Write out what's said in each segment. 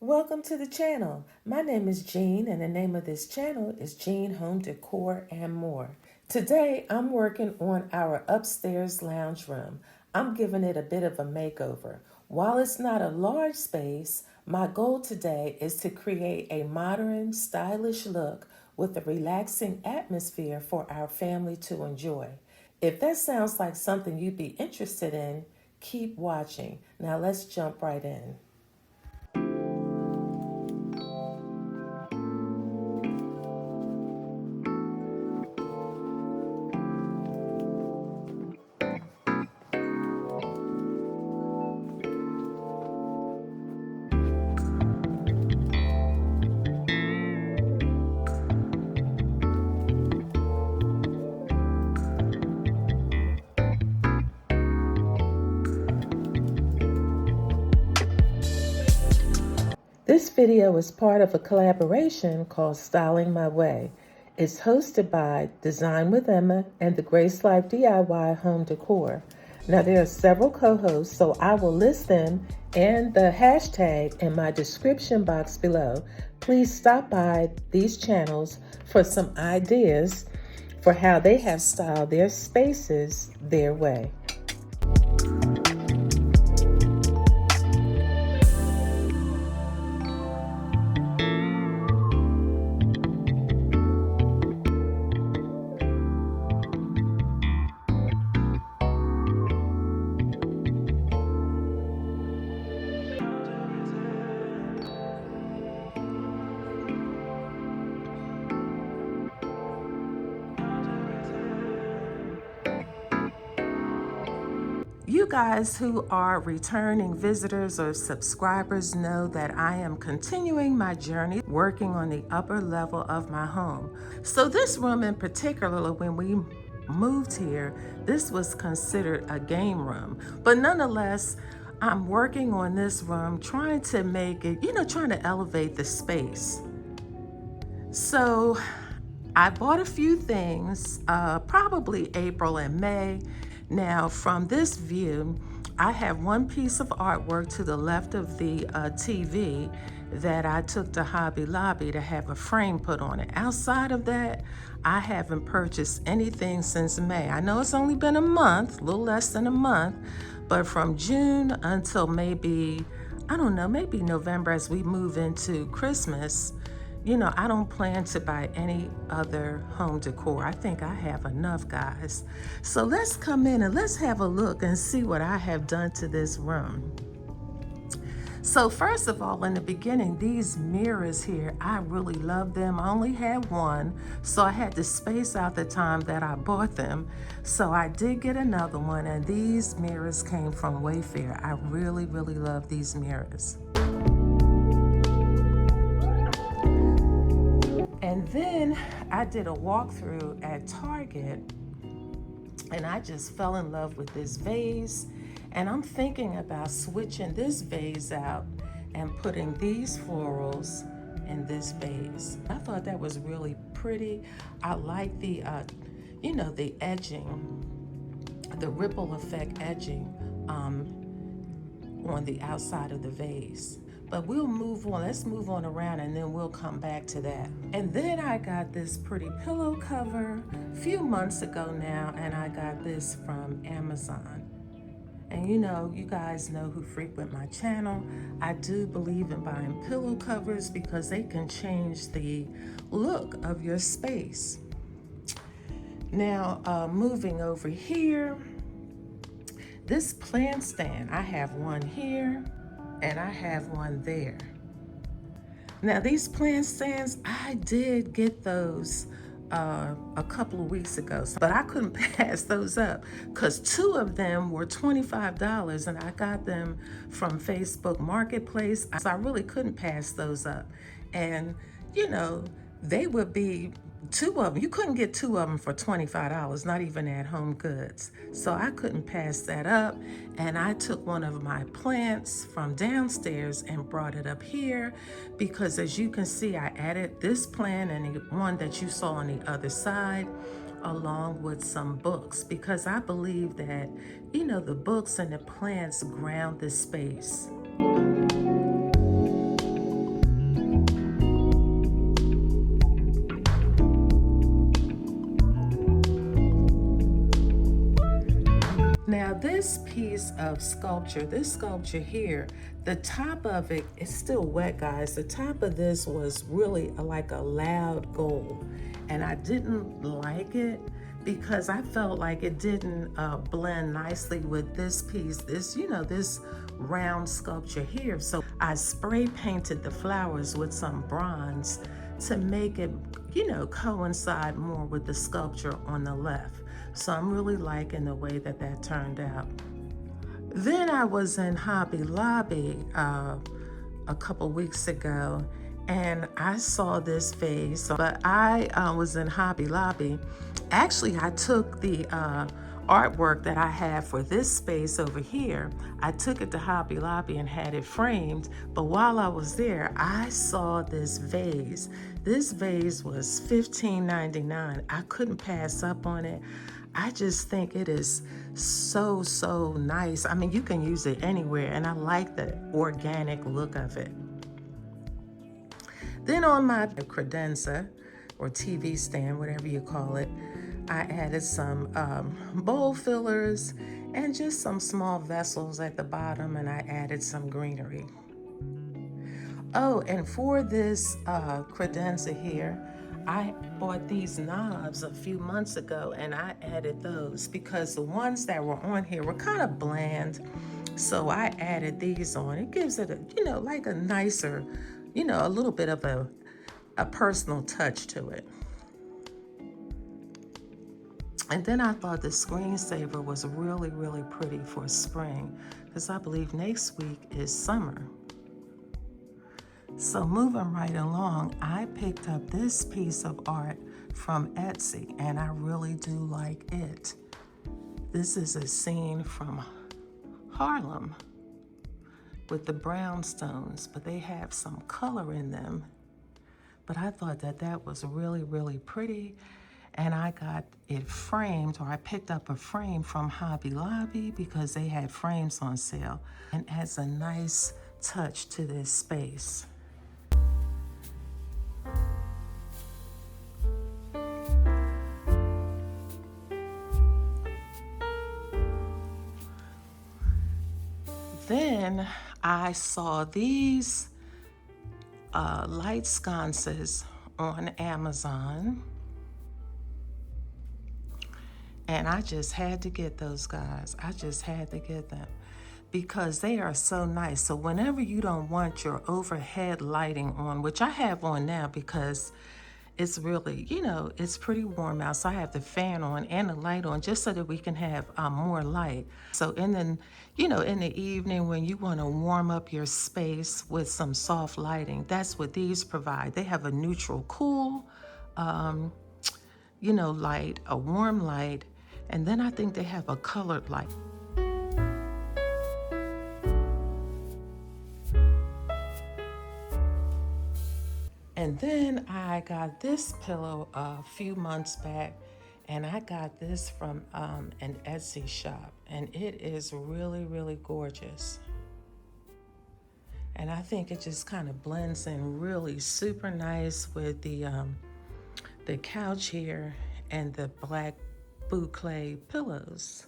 Welcome to the channel. My name is Jean and the name of this channel is Jean Home Decor and More. Today I'm working on our upstairs lounge room. I'm giving it a bit of a makeover. While it's not a large space, my goal today is to create a modern, stylish look with a relaxing atmosphere for our family to enjoy. If that sounds like something you'd be interested in, keep watching. Now let's jump right in. This video is part of a collaboration called Styling My Way. It's hosted by Design with Emma and the Grace Life DIY Home Decor. Now there are several co-hosts, so I will list them and the hashtag in my description box below. Please stop by these channels for some ideas for how they have styled their spaces their way. You guys who are returning visitors or subscribers know that I am continuing my journey working on the upper level of my home. So this room in particular, when we moved here, this was considered a game room. But nonetheless, I'm working on this room, trying to make it, trying to elevate the space. So I bought a few things, probably April and May. Now from this view, I have one piece of artwork to the left of the TV that I took to Hobby Lobby to have a frame put on it. Outside of that, I haven't purchased anything since May. I know it's only been a month, a little less than a month, but from June until maybe, I don't know, maybe November as we move into Christmas, I don't plan to buy any other home decor. I think I have enough, guys. So let's come in and let's have a look and see what I have done to this room. So first of all, in the beginning, these mirrors here, I really love them. I only had one, so I had to space out the time that I bought them. So I did get another one, and these mirrors came from Wayfair. I really, really love these mirrors. And then I did a walkthrough at Target and I just fell in love with this vase. And I'm thinking about switching this vase out and putting these florals in this vase. I thought that was really pretty. I like the, the edging, the ripple effect edging on the outside of the vase. But we'll move on. Let's move on around and then we'll come back to that. And then I got this pretty pillow cover a few months ago now, and I got this from Amazon. And you guys know who frequent my channel, I do believe in buying pillow covers because they can change the look of your space. Now, moving over here, this plant stand, I have one here and I have one there. Now these plant stands, I did get those a couple of weeks ago, but I couldn't pass those up because two of them were $25 and I got them from Facebook Marketplace. So I really couldn't pass those up. And they would be two of them. You couldn't get two of them for $25, not even at Home Goods. So I couldn't pass that up. And I took one of my plants from downstairs and brought it up here because as you can see, I added this plant and the one that you saw on the other side along with some books because I believe that, the books and the plants ground the space. piece of sculpture. This sculpture here, the top of it is still wet, guys. The top of this was really like a loud gold, and I didn't like it because I felt like it didn't blend nicely with this piece, this round sculpture here. So I spray painted the flowers with some bronze to make it, coincide more with the sculpture on the left. So I'm really liking the way that that turned out. Then I was in Hobby Lobby a couple weeks ago, and I saw this vase, but I was in Hobby Lobby. Actually, I took the artwork that I have for this space over here, I took it to Hobby Lobby and had it framed. But while I was there, I saw this vase. This vase was $15.99. I couldn't pass up on it. I just think it is so nice. I mean, you can use it anywhere, and I like the organic look of it. Then on my credenza, or TV stand, whatever you call it, I added some bowl fillers and just some small vessels at the bottom, and I added some greenery. Oh, and for this credenza here, I bought these knobs a few months ago, and I added those because the ones that were on here were kind of bland. So I added these on. It gives it a, like a nicer, a little bit of a personal touch to it. And then I thought the screensaver was really pretty for spring, because I believe next week is summer. So moving right along, I picked up this piece of art from Etsy, and I really do like it. This is a scene from Harlem with the brownstones, but they have some color in them. But I thought that that was really pretty, and I got it framed, or I picked up a frame from Hobby Lobby because they had frames on sale, and adds a nice touch to this space. Then I saw these light sconces on Amazon, and I just had to get those, guys. I just had to get them because they are so nice. So whenever you don't want your overhead lighting on, which I have on now because it's really, it's pretty warm out, so I have the fan on and the light on just so that we can have more light. So in the evening when you want to warm up your space with some soft lighting, that's what these provide. They have a neutral cool, light, a warm light, and then I think they have a colored light. And then I got this pillow a few months back, and I got this from an Etsy shop, and it is really gorgeous. And I think it just kind of blends in really super nice with the couch here and the black boucle pillows.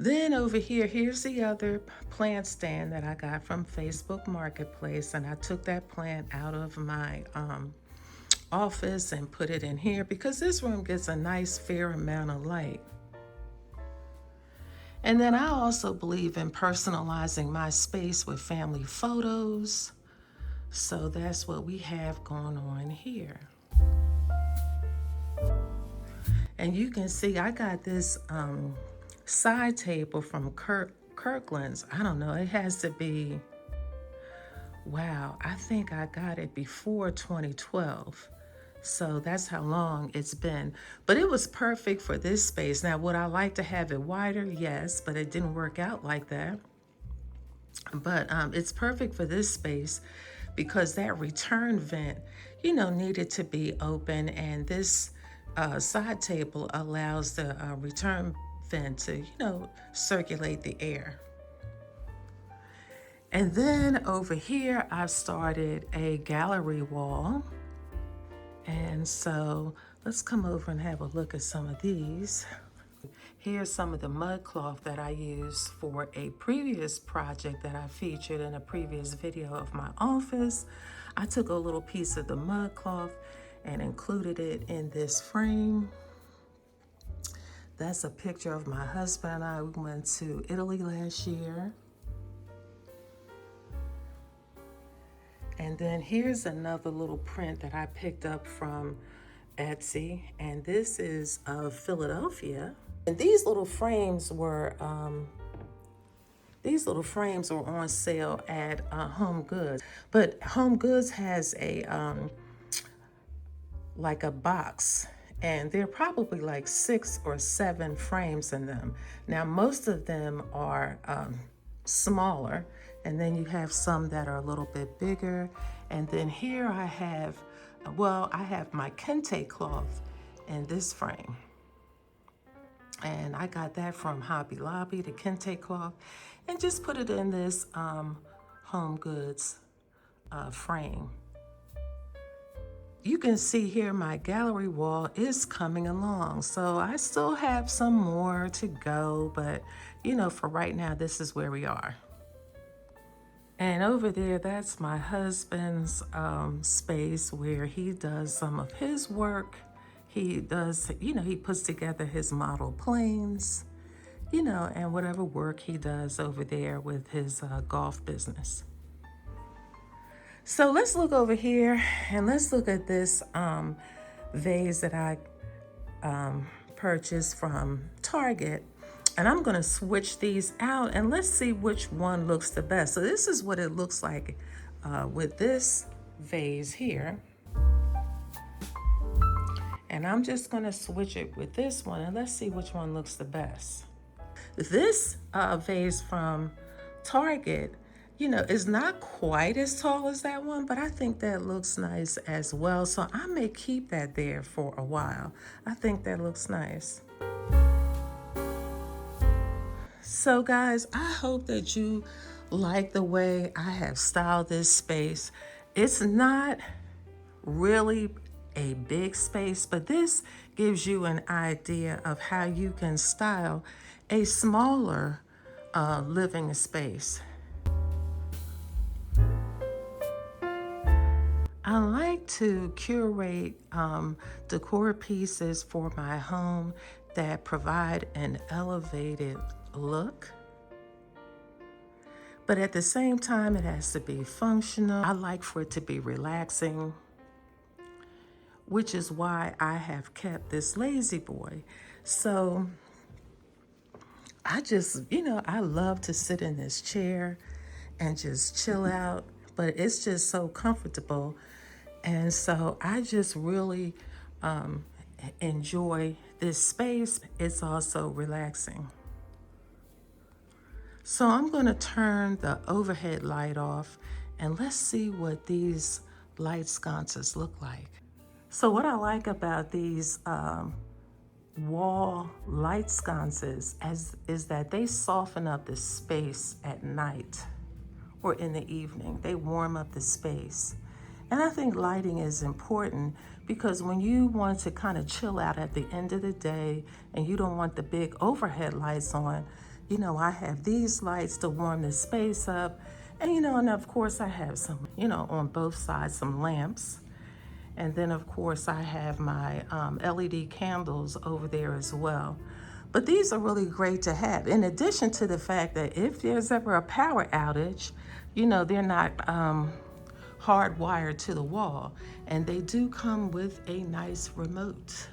Then over here, here's the other plant stand that I got from Facebook Marketplace, and I took that plant out of my office and put it in here because this room gets a nice fair amount of light. And then I also believe in personalizing my space with family photos. So that's what we have going on here. And you can see I got this side table from Kirkland's. I don't know, it has to be, wow, I think I got it before 2012. So that's how long it's been. But it was perfect for this space. Now, would I like to have it wider? Yes, but it didn't work out like that. But it's perfect for this space because that return vent, needed to be open, and this side table allows the return vent to, circulate the air. And then over here, I've started a gallery wall. And so let's come over and have a look at some of these. Here's some of the mud cloth that I used for a previous project that I featured in a previous video of my office. I took a little piece of the mud cloth and included it in this frame. That's a picture of my husband and I. We went to Italy last year. And then here's another little print that I picked up from Etsy, and this is of Philadelphia. And these little frames were on sale at Home Goods. But Home Goods has a like a box, and there are probably like 6 or 7 frames in them. Now most of them are smaller, and then you have some that are a little bit bigger. And then here I have my kente cloth in this frame. And I got that from Hobby Lobby, the kente cloth, and just put it in this Home Goods frame. You can see here my gallery wall is coming along. So I still have some more to go, but you know, for right now, this is where we are. And over there, that's my husband's space where he does some of his work. He does, you know, he puts together his model planes, you know, and whatever work he does over there with his golf business. So let's look over here and let's look at this vase that I purchased from Target. And I'm gonna switch these out and let's see which one looks the best. So this is what it looks like with this vase here. And I'm just gonna switch it with this one and let's see which one looks the best. This vase from Target, you know, is not quite as tall as that one, but I think that looks nice as well. So I may keep that there for a while. I think that looks nice. So guys, I hope that you like the way I have styled this space. It's not really a big space, but this gives you an idea of how you can style a smaller living space. I like to curate decor pieces for my home that provide an elevated look, but at the same time it has to be functional. I like for it to be relaxing, which is why I have kept this lazy boy. So I just, you know, I love to sit in this chair and just chill out, but it's just so comfortable. And so I just really enjoy this space. It's also relaxing. So I'm going to turn the overhead light off and let's see what these light sconces look like. So what I like about these wall light sconces is that they soften up the space at night or in the evening. They warm up the space. And I think lighting is important because when you want to kind of chill out at the end of the day and you don't want the big overhead lights on, you know, I have these lights to warm the space up. And, you know, and of course I have some, you know, on both sides, some lamps. And then of course I have my LED candles over there as well. But these are really great to have. In addition to the fact that if there's ever a power outage, you know, they're not hardwired to the wall. And they do come with a nice remote.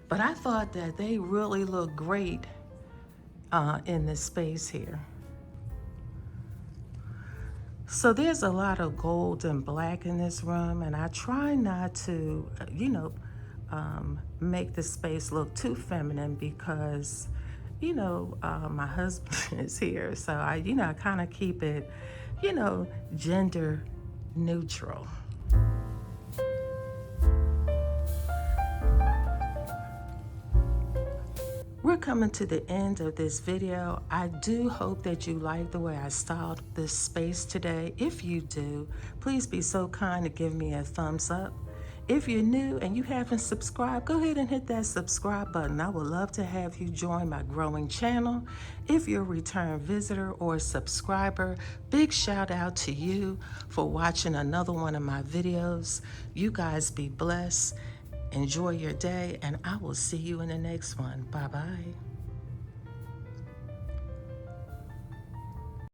But I thought that they really look great in this space here. So there's a lot of gold and black in this room, and I try not to, you know, make the space look too feminine because, you know, my husband is here. So I kind of keep it, you know, gender neutral. We're we're coming to the end of this video. I do hope that you like the way I styled this space today. If you do, please be so kind to give me a thumbs up. If you're new and you haven't subscribed, go ahead and hit that subscribe button. I would love to have you join my growing channel. If you're a return visitor or subscriber, big shout out to you for watching another one of my videos. You guys be blessed. Enjoy your day, and I will see you in the next one. Bye-bye.